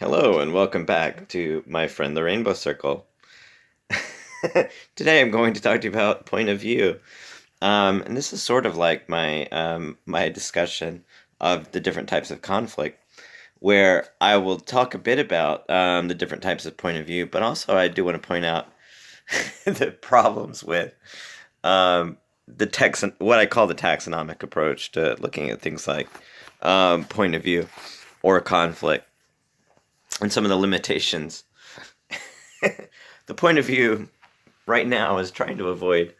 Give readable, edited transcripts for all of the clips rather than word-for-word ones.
Hello and welcome back to my friend the Rainbow Circle. Today I'm going to talk to you about point of view. And this is sort of like my discussion of the different types of conflict, where I will talk a bit about the different types of point of view, but also I do want to point out the problems with what I call the taxonomic approach to looking at things like point of view or conflict and some of the limitations. The point of view right now is trying to avoid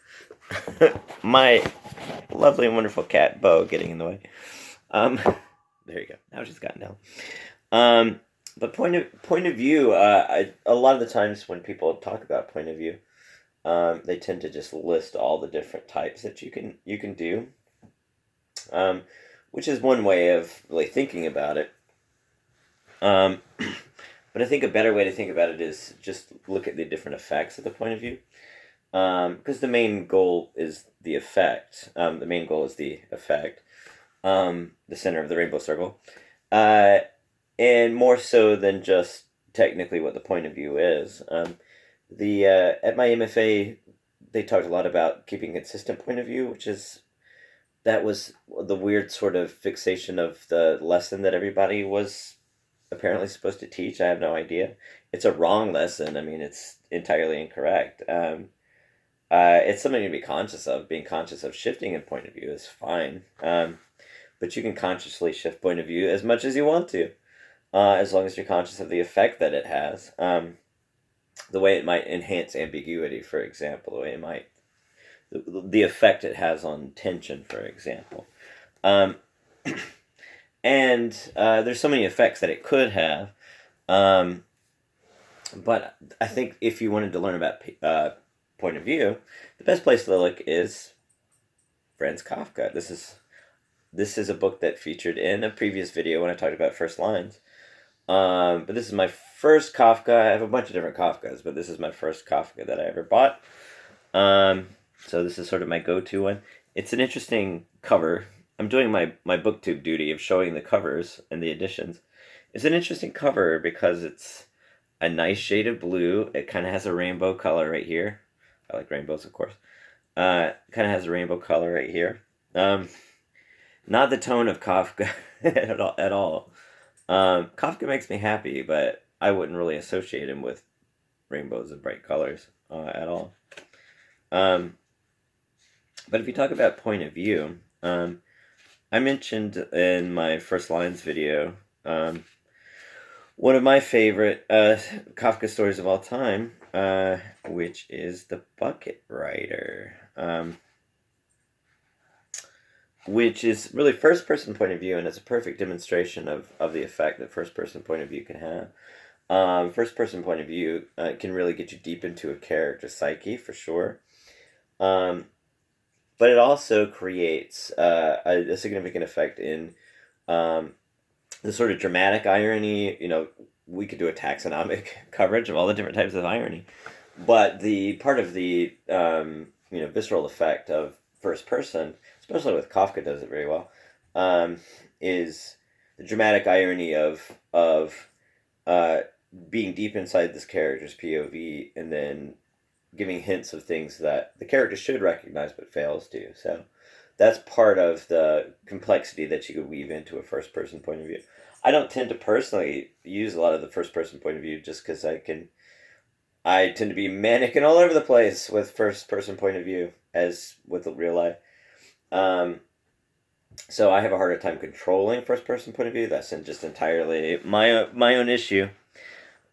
my lovely and wonderful cat Bo getting in the way. There you go. Now she's gotten down. But point of view. A lot of the times when people talk about point of view, they tend to just list all the different types that you can do, which is one way of really thinking about it. But I think a better way to think about it is just look at the different effects of the point of view. Because the main goal is the effect. The main goal is the effect, the center of the rainbow circle. And more so than just technically what the point of view is. At my MFA, they talked a lot about keeping a consistent point of view, that was the weird sort of fixation of the lesson that everybody was apparently supposed to teach. I have no idea. It's a wrong lesson. I mean, it's entirely incorrect. It's something to be conscious of. Being conscious of shifting in point of view is fine. But you can consciously shift point of view as much as you want to, as long as you're conscious of the effect that it has. The way it might enhance ambiguity, for example, the effect it has on tension, for example. And there's so many effects that it could have. But I think if you wanted to learn about point of view, the best place to look is Franz Kafka. This is a book that featured in a previous video when I talked about first lines. But this is my first Kafka. I have a bunch of different Kafkas, but this is my first Kafka that I ever bought. So this is sort of my go-to one. It's an interesting cover. I'm doing my booktube duty of showing the covers and the editions. It's an interesting cover because it's a nice shade of blue. It kind of has a rainbow color right here. I like rainbows, of course. Kind of has a rainbow color right here. Not the tone of Kafka at all. Kafka makes me happy, but I wouldn't really associate him with rainbows and bright colors at all. But if you talk about point of view, I mentioned in my first lines video one of my favorite Kafka stories of all time, which is The Bucket Rider, which is really first-person point of view, and it's a perfect demonstration of the effect that first-person point of view can have. First-person point of view can really get you deep into a character's psyche, for sure. But it also creates a significant effect in the sort of dramatic irony. We could do a taxonomic coverage of all the different types of irony. But the part of the visceral effect of first person, especially with Kafka does it very well, is the dramatic irony of being deep inside this character's POV and then giving hints of things that the character should recognize but fails to. So that's part of the complexity that you could weave into a first-person point of view. I don't tend to personally use a lot of the first-person point of view just because I tend to be manic and all over the place with first-person point of view, as with real life. So I have a harder time controlling first-person point of view. That's just entirely my own issue.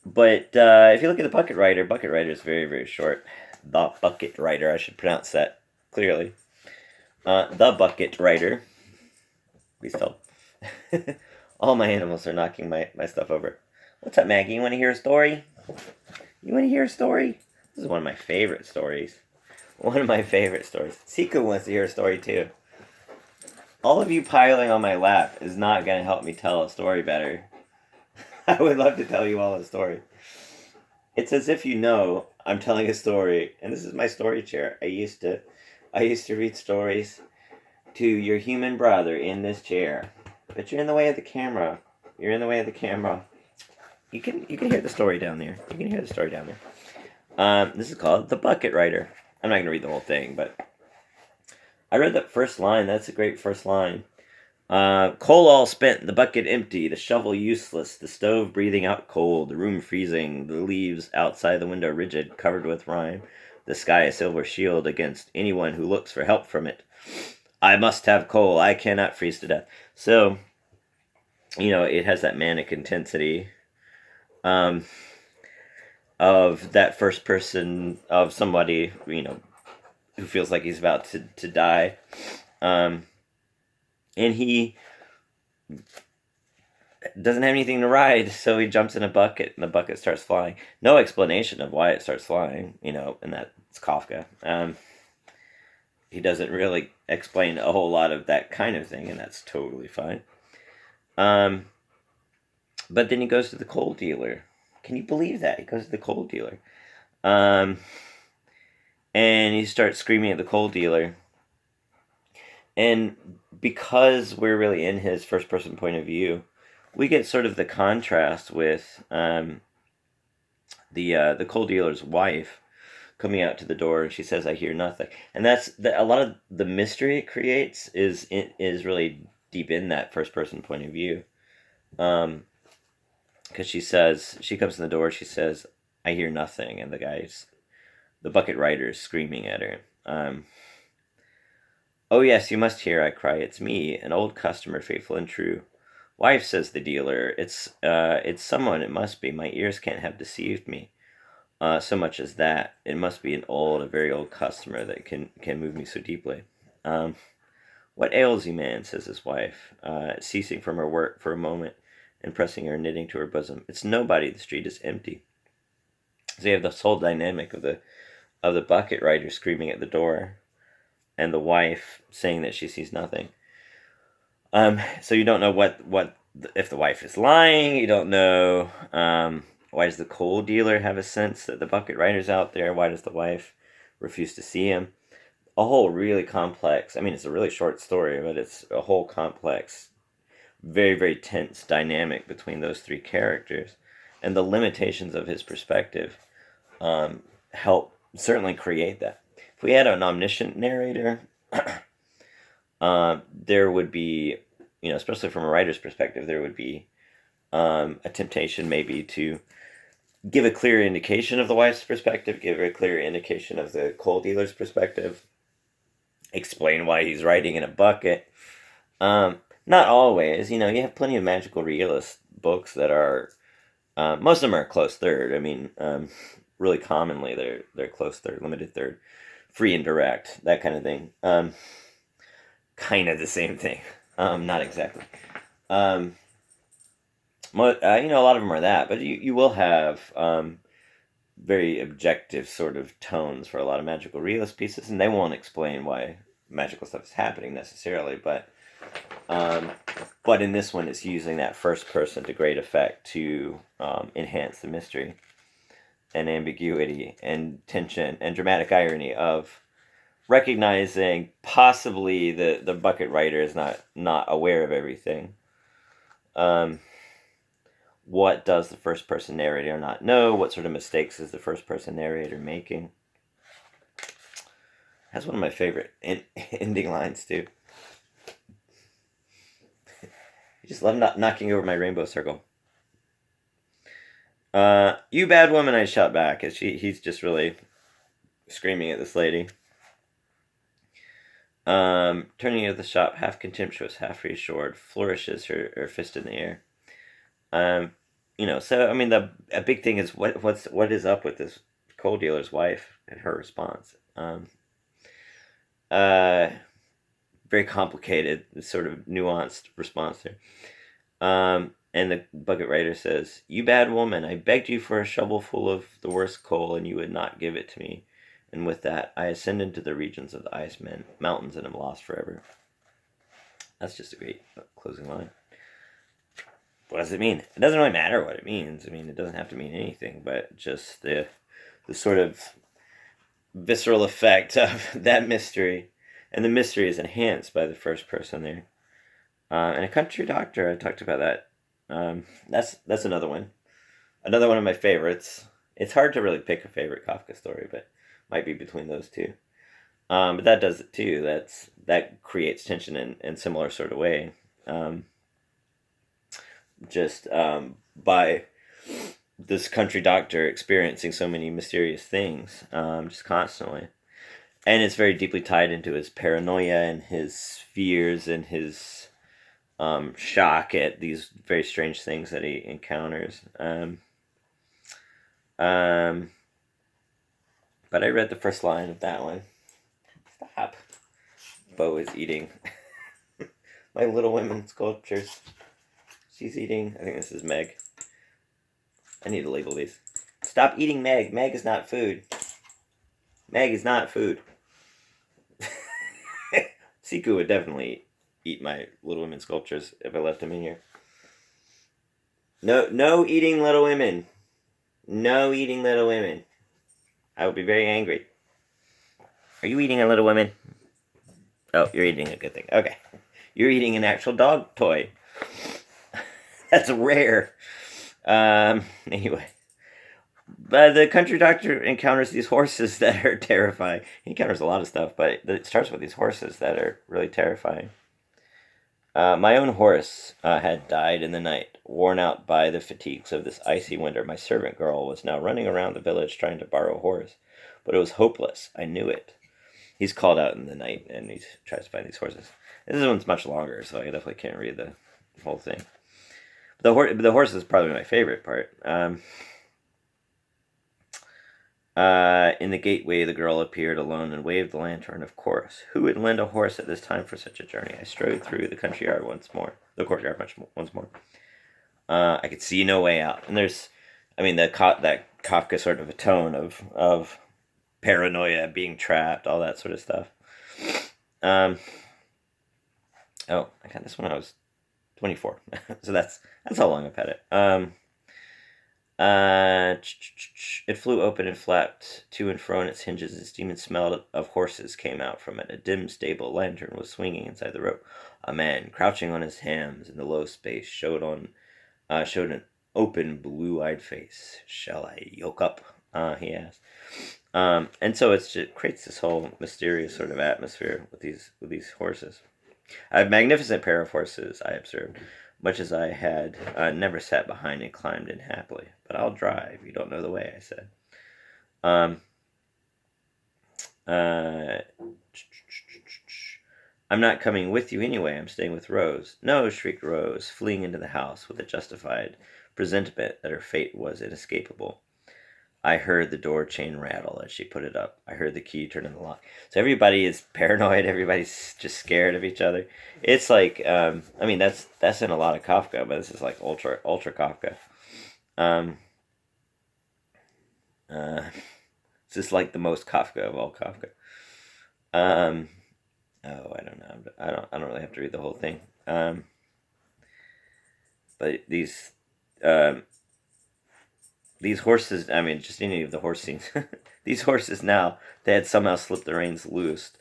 But if you look at the Bucket Rider is very, very short. The Bucket Rider, I should pronounce that clearly. The Bucket Rider. Please tell. All my animals are knocking my stuff over. What's up, Maggie? You want to hear a story? You want to hear a story? This is one of my favorite stories. Siku wants to hear a story, too. All of you piling on my lap is not going to help me tell a story better. I would love to tell you all a story. It's as if I'm telling a story, and this is my story chair. I used to read stories to your human brother in this chair. But you're in the way of the camera. you can hear the story down there. You can hear the story down there. This is called The Bucket Writer. I'm not going to read the whole thing, but I read that first line. That's a great first line. Coal all spent, the bucket empty, the shovel useless, the stove breathing out cold, the room freezing, the leaves outside the window rigid, covered with rime, the sky a silver shield against anyone who looks for help from it. I must have coal, I cannot freeze to death. So, it has that manic intensity of that first person of somebody, who feels like he's about to die. And he doesn't have anything to ride, so he jumps in a bucket, and the bucket starts flying. No explanation of why it starts flying, and that's Kafka. He doesn't really explain a whole lot of that kind of thing, and that's totally fine. But then he goes to the coal dealer. Can you believe that? He goes to the coal dealer. And he starts screaming at the coal dealer. And because we're really in his first-person point of view, we get sort of the contrast with the coal dealer's wife coming out to the door, and she says, "I hear nothing." And that's a lot of the mystery it creates is really deep in that first-person point of view. Because she comes in the door, she says, "I hear nothing," and the bucket writer is screaming at her. "Oh yes, you must hear," I cry. "It's me, an old customer, faithful and true." "Wife," says the dealer, it's someone, it must be. My ears can't have deceived me so much as that. It must be a very old customer that can move me so deeply." "What ails you, man?" says his wife, ceasing from her work for a moment and pressing her knitting to her bosom. "It's nobody. The street is empty." So you have this whole dynamic of the bucket rider screaming at the door, and the wife saying that she sees nothing. So you don't know what if the wife is lying. You don't know why does the coal dealer have a sense that the bucket rider's out there. Why does the wife refuse to see him? A whole really complex. I mean, it's a really short story, but it's a whole complex, very very tense dynamic between those three characters, and the limitations of his perspective help certainly create that. If we had an omniscient narrator, there would be, especially from a writer's perspective, there would be a temptation maybe to give a clear indication of the wife's perspective, give a clear indication of the coal dealer's perspective, explain why he's writing in a bucket. Not always, you have plenty of magical realist books that are, most of them are close third. I mean, really commonly they're close third, limited third, free and direct, that kind of thing. Kind of the same thing. Not exactly. A lot of them are that, but you will have very objective sort of tones for a lot of magical realist pieces, and they won't explain why magical stuff is happening necessarily, but in this one, it's using that first person to great effect to enhance the mystery and ambiguity and tension and dramatic irony of recognizing possibly the bucket writer is not aware of everything. What does the first person narrator not know? What sort of mistakes is the first person narrator making? That's one of my favorite ending lines too. I just love knocking over my rainbow circle. "You bad woman," I shout back as he's just really screaming at this lady. Turning into the shop, half contemptuous, half reassured, flourishes her fist in the air. So I mean, a big thing is what is up with this coal dealer's wife and her response. Very complicated, sort of nuanced response there. And the bucket writer says, "You bad woman, I begged you for a shovel full of the worst coal, and you would not give it to me. And with that, I ascend into the regions of the ice mountains and am lost forever." That's just a great closing line. What does it mean? It doesn't really matter what it means. I mean, it doesn't have to mean anything, but just the sort of visceral effect of that mystery. And the mystery is enhanced by the first person there. And A Country Doctor, I talked about that. That's another one. Another one of my favorites. It's hard to really pick a favorite Kafka story, but might be between those two. But that does it too. That creates tension in similar sort of way. Um, just by this country doctor experiencing so many mysterious things, just constantly, and it's very deeply tied into his paranoia and his fears and his shock at these very strange things that he encounters. Um, but I read the first line of that one. Stop. Bo is eating my Little Women sculptures. She's eating. I think this is Meg. I need to label these. Stop eating Meg. Meg is not food. Meg is not food. Siku would definitely eat my Little Women sculptures if I left him in here. No eating Little Women. No eating Little Women. I will be very angry. Are you eating a Little Women? Oh, you're eating a good thing. Okay. You're eating an actual dog toy. That's rare. Anyway. But the country doctor encounters these horses that are terrifying. He encounters a lot of stuff, but it starts with these horses that are really terrifying. My own horse had died in the night, worn out by the fatigues of this icy winter. My servant girl was now running around the village trying to borrow a horse, but it was hopeless. I knew it. He's called out in the night, and he tries to find these horses. This one's much longer, so I definitely can't read the whole thing. But the horse is probably my favorite part. In the gateway, the girl appeared alone and waved the lantern. Of course, who would lend a horse at this time for such a journey? I strode through the courtyard once more. I could see no way out, and there's, that Kafka sort of a tone of paranoia, being trapped, all that sort of stuff. I got this when I was 24, so that's how long I've had it. It flew open and flapped to and fro on its hinges. A steaming smell of horses came out from it. A dim stable lantern was swinging inside the rope. A man, crouching on his hams in the low space, showed an open, blue-eyed face. "Shall I yoke up?" He asked. And so it creates this whole mysterious sort of atmosphere with these horses. A magnificent pair of horses, I observed, much as I had never sat behind and climbed in happily. "But I'll drive. You don't know the way," I said. "I'm not coming with you anyway. I'm staying with Rose." "No," shrieked Rose, fleeing into the house with a justified presentiment that her fate was inescapable. I heard the door chain rattle as she put it up. I heard the key turn in the lock. So everybody is paranoid. Everybody's just scared of each other. It's like, that's in a lot of Kafka, but this is like ultra Kafka. It's just like the most Kafka of all Kafka. I don't know. I don't really have to read the whole thing. But these horses, just any of the horse scenes, these horses now, they had somehow slipped the reins loose,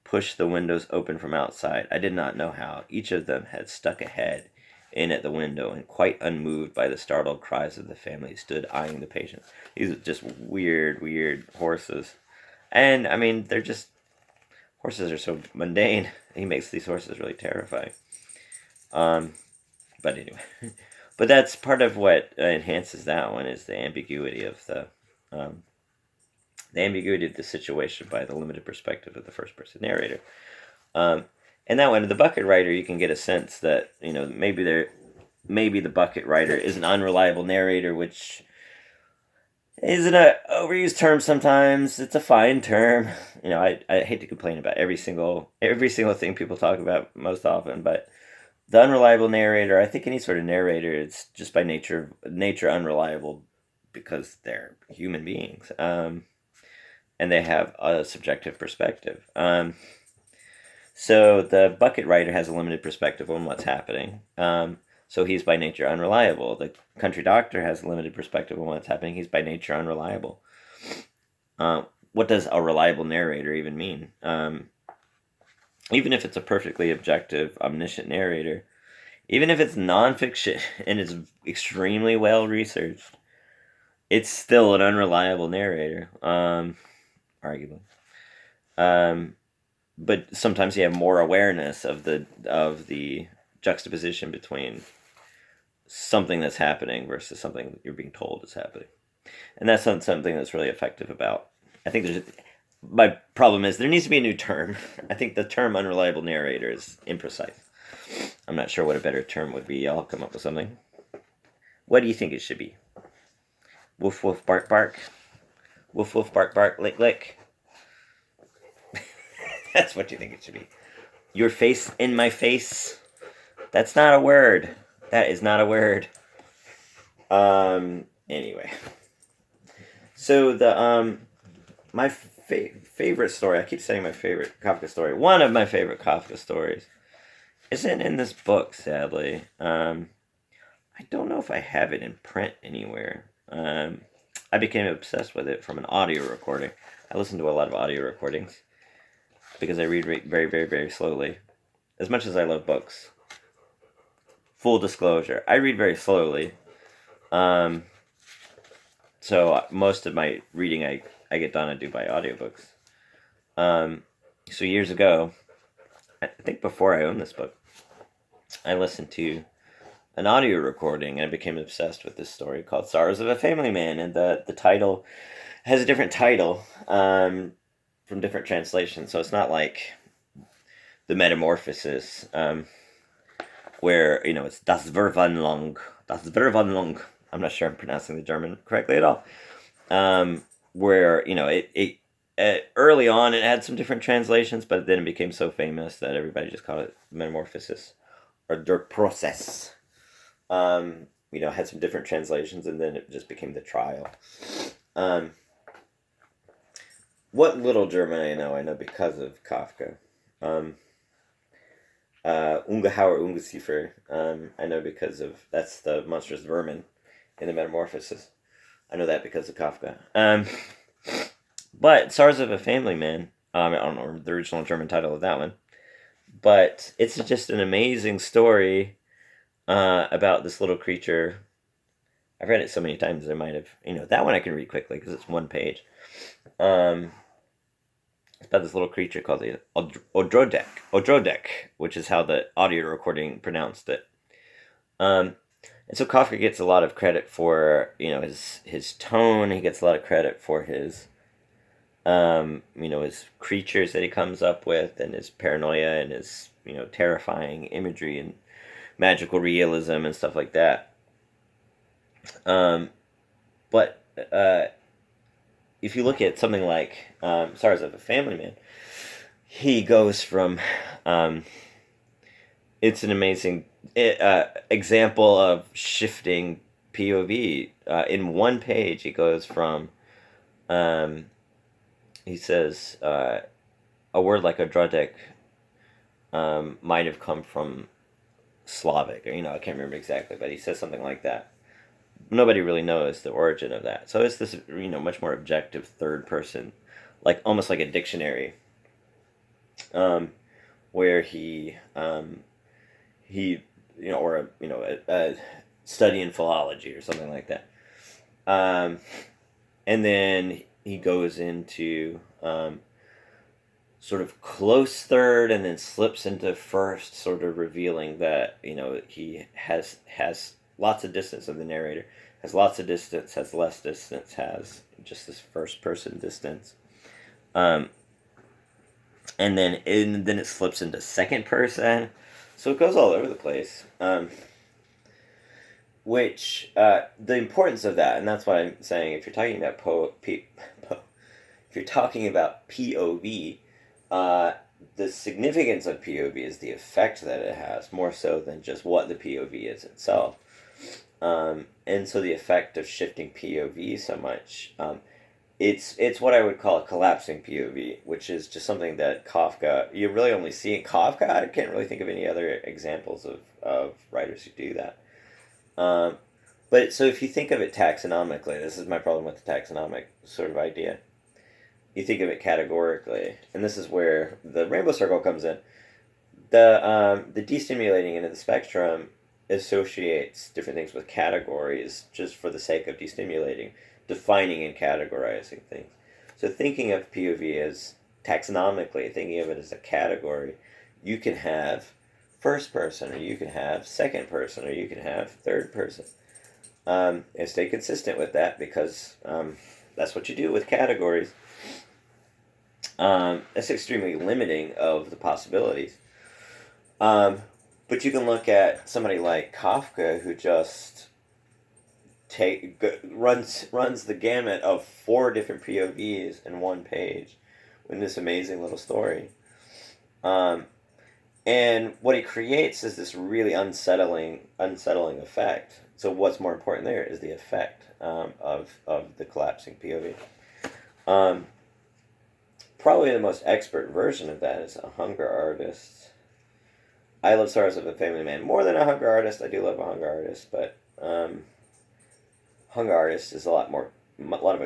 pushed the windows open from outside. I did not know how. Each of them had stuck a head in at the window, and quite unmoved by the startled cries of the family, stood eyeing the patient. These are just weird horses. And, horses are so mundane. He makes these horses really terrifying. But anyway... But that's part of what enhances that one, is the ambiguity of the situation by the limited perspective of the first person narrator. And that one, the bucket writer, you can get a sense that maybe the bucket writer is an unreliable narrator, which isn't an overused term sometimes. It's a fine term. I hate to complain about every single thing people talk about most often, but the unreliable narrator, I think any sort of narrator, it's just by nature unreliable, because they're human beings, and they have a subjective perspective. So the bucket writer has a limited perspective on what's happening. So he's by nature unreliable. The country doctor has a limited perspective on what's happening. He's by nature unreliable. What does a reliable narrator even mean? Even if it's a perfectly objective, omniscient narrator, even if it's nonfiction and it's extremely well researched, it's still an unreliable narrator, arguably. Um, but sometimes you have more awareness of the juxtaposition between something that's happening versus something you're being told is happening, and that's something that's really effective about. I think there's my problem is there needs to be a new term. I think the term unreliable narrator is imprecise. I'm not sure what a better term would be. I'll come up with something. What do you think it should be? Woof woof bark bark. Woof woof bark bark lick lick. That's what you think it should be. Your face in my face. That's not a word. That is not a word. Anyway. So the my favorite story. I keep saying my favorite Kafka story. One of my favorite Kafka stories isn't in this book, sadly. I don't know if I have it in print anywhere. I became obsessed with it from an audio recording. I listen to a lot of audio recordings because I read very, very, very slowly. As much as I love books, full disclosure, I read very slowly. So most of my reading I get done, I do by audiobooks. So years ago, I think before I owned this book, I listened to an audio recording and I became obsessed with this story called Sorrows of a Family Man. And the title has a different title from different translations. So it's not like the Metamorphosis, where, it's Das Verwandlung. Das Verwandlung. I'm not sure I'm pronouncing the German correctly at all. Where, it early on it had some different translations, but then it became so famous that everybody just called it Metamorphosis or Der Prozess. Had some different translations, and then it just became the trial. What little German I know because of Kafka. Ungeheuer Ungeziefer, I know because of, that's the monstrous vermin in the Metamorphosis. I know that because of Kafka. But Sorrows of a Family Man, I don't know the original German title of that one, but it's just an amazing story about this little creature. I've read it so many times I might have, that one I can read quickly because it's one page. It's about this little creature called the Odrodek, which is how the audio recording pronounced it. And so Kafka gets a lot of credit for, his tone. He gets a lot of credit for his, his creatures that he comes up with, and his paranoia, and his, terrifying imagery and magical realism and stuff like that. But if you look at something like Sorrows of a Family Man, he goes from it's an amazing example of shifting POV. In one page, he goes from he says a word like Odrodek might have come from Slavic, or I can't remember exactly, but he says something like that. Nobody really knows the origin of that. So it's this, much more objective third person, like almost like a dictionary, where he, or a study in philology or something like that. And then he goes into sort of close third, and then slips into first, sort of revealing that he has lots of distance of the narrator, has lots of distance, has less distance, has just this first person distance, and then it slips into second person, so it goes all over the place. Which the importance of that, and that's why I'm saying, if you're talking about if you're talking about POV, the significance of POV is the effect that it has, more so than just what the POV is itself. And so the effect of shifting POV so much, it's what I would call a collapsing POV, which is just something that Kafka, you really only see in Kafka. I can't really think of any other examples of writers who do that. But so if you think of it taxonomically, this is my problem with the taxonomic sort of idea. You think of it categorically, and this is where the rainbow circle comes in. The destimulating end of the spectrum associates different things with categories just for the sake of destimulating, defining and categorizing things. So thinking of POV as taxonomically, thinking of it as a category, you can have first person, or you can have second person, or you can have third person. And stay consistent with that, because that's what you do with categories. That's extremely limiting of the possibilities. But you can look at somebody like Kafka, who just runs the gamut of 4 different POVs in one page in this amazing little story. And what he creates is this really unsettling effect. So what's more important there is the effect of the collapsing POV. Probably the most expert version of that is A Hunger Artist. I love Sorrows of a Family Man more than A Hunger Artist. I do love A Hunger Artist, but Hunger Artist is more of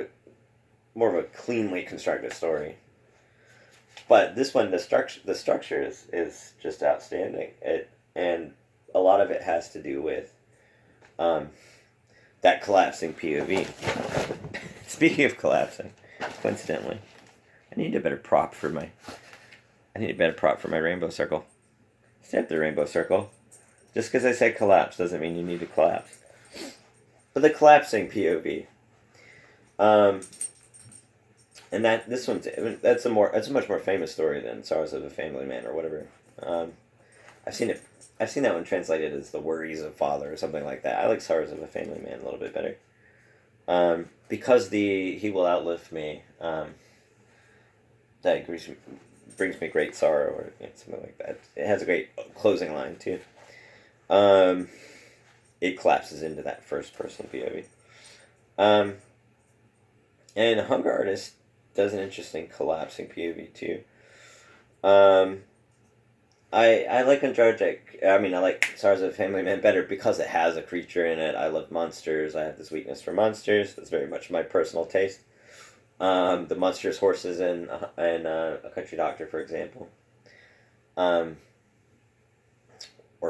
a cleanly constructed story. But this one, the structure is just outstanding. And a lot of it has to do with that collapsing POV. Speaking of collapsing, coincidentally, I need a better prop for my rainbow circle. Stay up the rainbow circle. Just because I say collapse doesn't mean you need to collapse. But the collapsing POV. And that's a much more famous story than Sorrows of a Family Man or whatever. I've seen that one translated as The Worries of Father or something like that. I like Sorrows of a Family Man a little bit better. Because He Will Outlive Me, that brings me great sorrow, or something like that. It has a great closing line too. It collapses into that first person POV. And Hunger Artist does an interesting collapsing POV too. I like Androgic. I like Sorrows of a Family Man better because it has a creature in it. I love monsters. I have this weakness for monsters. That's very much my personal taste. The monstrous horses in A Country Doctor, for example. Or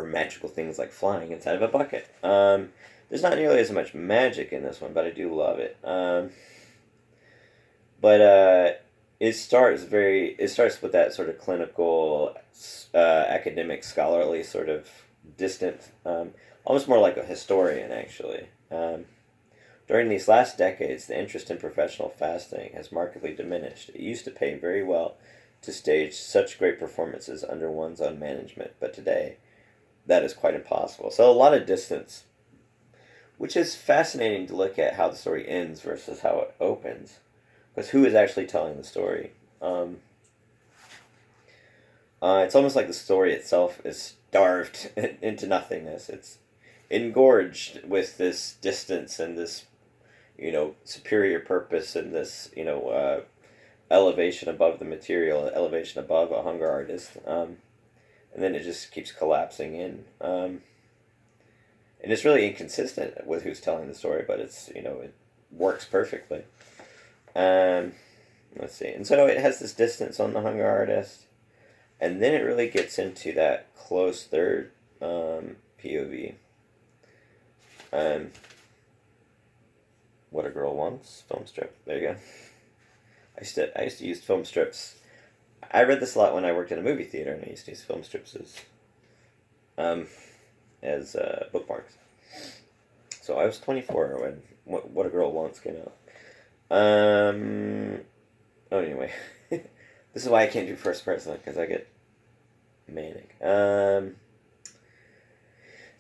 magical things like flying inside of a bucket. There's not nearly as much magic in this one, but I do love it. But it starts with that sort of clinical, academic, scholarly sort of distant, almost more like a historian, actually. During these last decades, the interest in professional fasting has markedly diminished. It used to pay very well to stage such great performances under one's own management, but today, that is quite impossible. So a lot of distance, which is fascinating to look at how the story ends versus how it opens. Because who is actually telling the story? It's almost like the story itself is starved into nothingness. It's engorged with this distance and this, superior purpose and this, elevation above the material, elevation above A Hunger Artist. And then it just keeps collapsing in. And it's really inconsistent with who's telling the story, but it's, it works perfectly. Let's see. And so it has this distance on The Hunger Artist. And then it really gets into that close third POV. What a Girl Wants film strip. There you go. I used to use film strips. I read this a lot when I worked in a movie theater, and I used to use film strips as bookmarks. So I was 24 when What a Girl Wants came out. Anyway, this is why I can't do first person, because I get manic.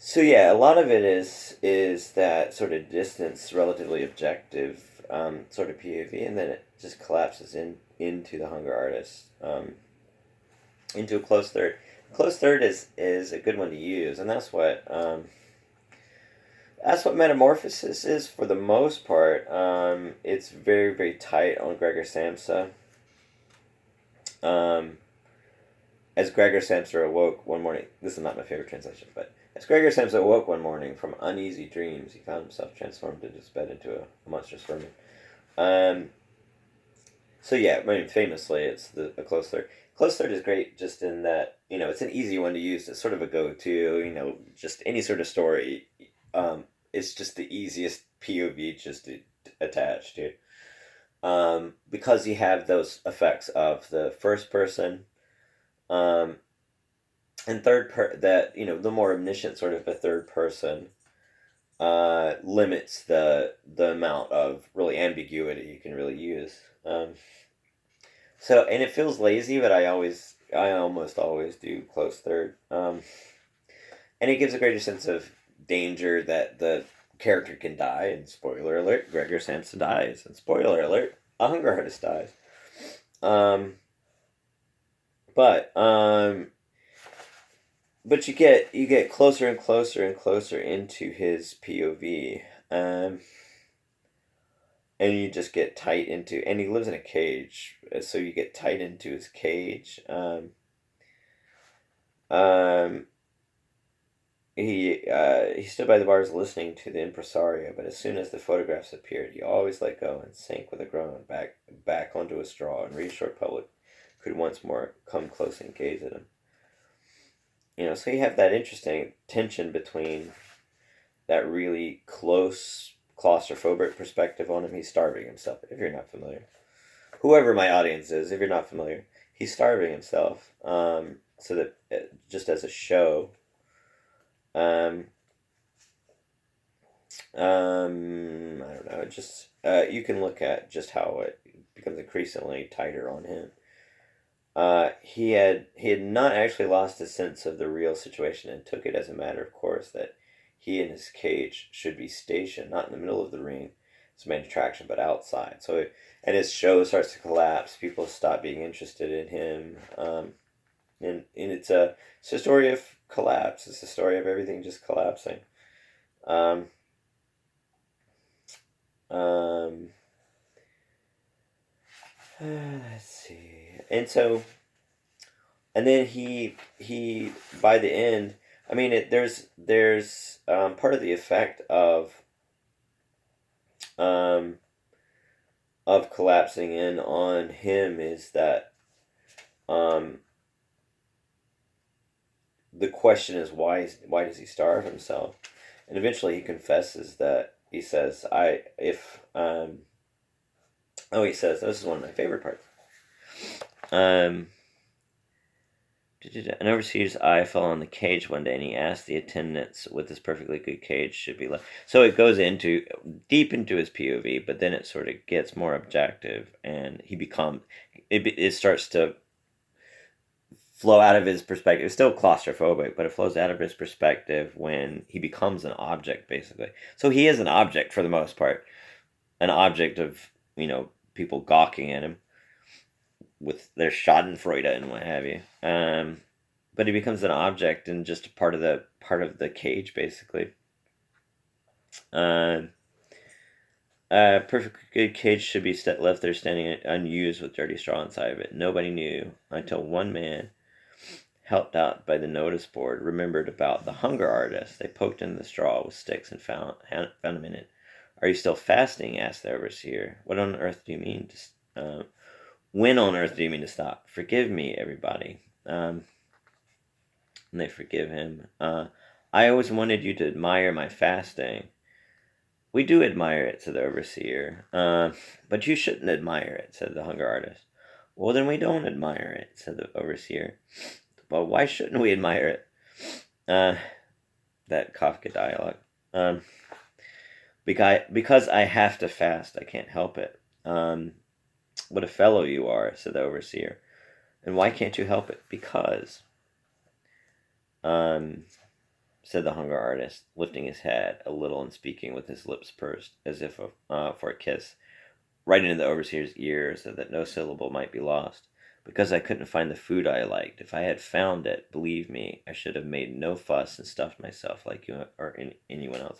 So yeah, a lot of it is that sort of distance, relatively objective sort of POV, and then it just collapses into The Hunger Artist, into a close third. Close third is a good one to use, and that's what Metamorphosis is for the most part. It's very, very tight on Gregor Samsa. As Gregor Samsa awoke one morning, this is not my favorite translation, but as Gregor Samsa awoke one morning from uneasy dreams, he found himself transformed into his bed into a monstrous vermin. So yeah, I mean, famously, it's a close third. Close third is great just in that it's an easy one to use. It's sort of a go-to. Just any sort of story. It's just the easiest POV just to attach to. Because you have those effects of the first person, um, and that the more omniscient sort of a third person limits the amount of really ambiguity you can really use. And it feels lazy, but I almost always do close third. And it gives a greater sense of danger that the character can die. And spoiler alert, Gregor Samsa dies. And spoiler alert, a hunger artist dies. Um, but but you get closer and closer and closer into his POV. And you just get tight into, and he lives in a cage, so you get tight into his cage. Um, he stood by the bars listening to the impresario, but as soon as the photographs appeared, he always let go and sank with a groan back onto a straw, and reassured public could once more come close and gaze at him. So you have that interesting tension between that really close claustrophobic perspective on him. He's starving himself, if you're not familiar. Whoever my audience is, if you're not familiar, he's starving himself. So that just as a show, I don't know. Just you can look at just how it becomes increasingly tighter on him. He had not actually lost his sense of the real situation and took it as a matter of course that he and his cage should be stationed not in the middle of the ring, its main attraction, but outside. And his show starts to collapse. People stop being interested in him, and it's a story of collapse. It's a story of everything just collapsing. Um, um, let's see, and then he by the end, I mean, there's part of the effect of collapsing in on him is that the question is why does he starve himself, and eventually he confesses that he says he says, this is one of my favorite parts. An overseer's eye fell on the cage one day, and he asked the attendants what this perfectly good cage should be like. So it goes deep into his POV, but then it sort of gets more objective, and it starts to flow out of his perspective. It's still claustrophobic, but it flows out of his perspective when he becomes an object, basically. So he is an object for the most part, an object of people gawking at him with their Schadenfreude and what have you. But he becomes an object and just a part of the cage, basically. Perfect good cage should be left there standing unused with dirty straw inside of it. Nobody knew until one man, helped out by the notice board, remembered about the hunger artist. They poked in the straw with sticks and found him in it. "Are you still fasting?" asked the overseer. "What on earth do you mean when on earth do you mean to stop? Forgive me, everybody." And they forgive him. "I always wanted you to admire my fasting." "We do admire it," said the overseer. "But you shouldn't admire it," said the hunger artist. "Well, then we don't admire it," said the overseer. "Well, why shouldn't we admire it?" That Kafka dialogue. Because I have to fast. I can't help it." "What a fellow you are," said the overseer. "And why can't you help it?" "Because," said the hunger artist, lifting his head a little and speaking with his lips pursed, as if for a kiss, right into the overseer's ear, so that no syllable might be lost. "Because I couldn't find the food I liked. If I had found it, believe me, I should have made no fuss and stuffed myself like you or anyone else."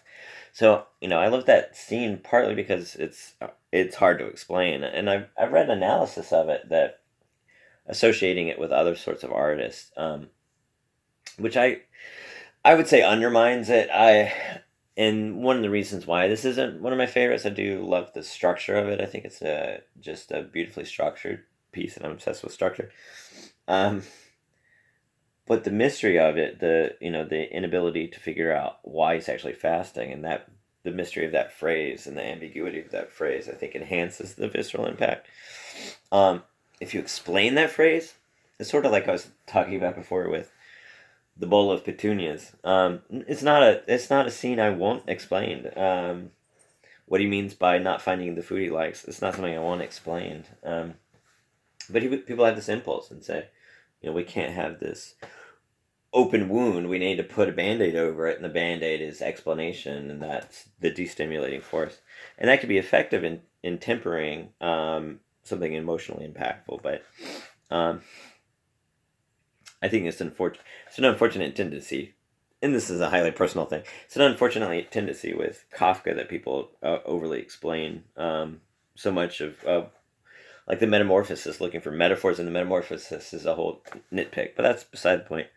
So, I love that scene partly because it's hard to explain, and I've read analysis of it that associating it with other sorts of artists, which I would say undermines it. and one of the reasons why this isn't one of my favorites, I do love the structure of it. I think it's just a beautifully structured piece, and I'm obsessed with structure. Um, but the mystery of it, the inability to figure out why he's actually fasting, and that the mystery of that phrase and the ambiguity of that phrase, I think enhances the visceral impact. If you explain that phrase, it's sort of like I was talking about before with the bowl of petunias. It's not a scene I want explained. What he means by not finding the food he likes, it's not something I want explained. But people have this impulse and say, we can't have this open wound. We need to put a band-aid over it, and the band-aid is explanation, and that's the destimulating force. And that could be effective in tempering something emotionally impactful, but I think it's an unfortunate tendency, and this is a highly personal thing. It's an unfortunate tendency with Kafka that people overly explain so much of like the Metamorphosis, looking for metaphors in the Metamorphosis is a whole nitpick, but that's beside the point.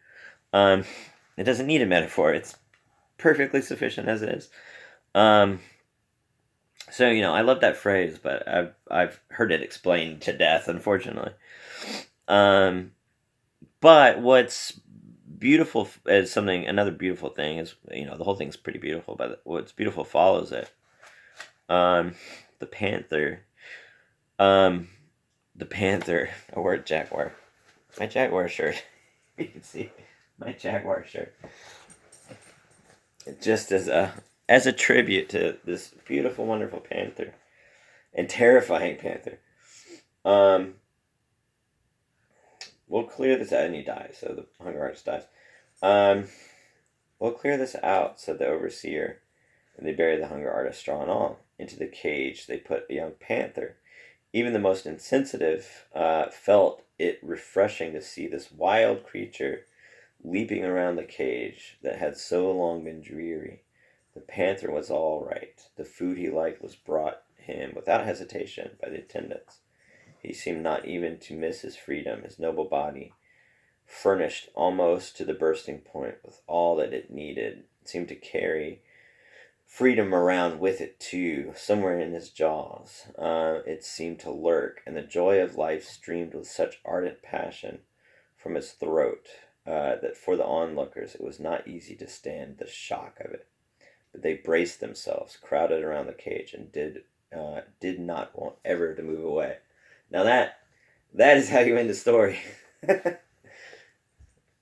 Um, it doesn't need a metaphor; it's perfectly sufficient as it is. Um, so I love that phrase, but I've heard it explained to death, unfortunately. Um, but what's beautiful is another beautiful thing is the whole thing's pretty beautiful, but what's beautiful follows it. The panther, um, the panther. I wore a jaguar, my jaguar shirt. You can see my jaguar shirt. Just as a tribute to this beautiful, wonderful panther and terrifying panther. We'll clear this out, and he dies. So the hunger artist dies. We'll clear this out, said the overseer, and they bury the hunger artist straw and all. Into the cage they put a young panther. Even the most insensitive felt it refreshing to see this wild creature leaping around the cage that had so long been dreary. The panther was all right. The food he liked was brought him without hesitation by the attendants. He seemed not even to miss his freedom, his noble body, furnished almost to the bursting point with all that it needed, seemed to carry freedom around with it too, somewhere in his jaws. It seemed to lurk, and the joy of life streamed with such ardent passion from his throat that for the onlookers it was not easy to stand the shock of it. But they braced themselves, crowded around the cage, and did not want ever to move away. Now that is how you end the story.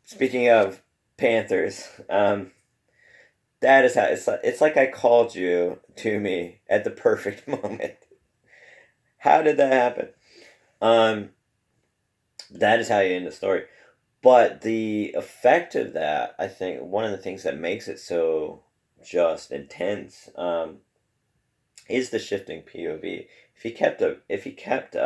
Speaking of panthers, that is how it's like I called you to me at the perfect moment. How did that happen? That is how you end the story. But the effect of that, I think, one of the things that makes it so just intense, is the shifting POV. If he kept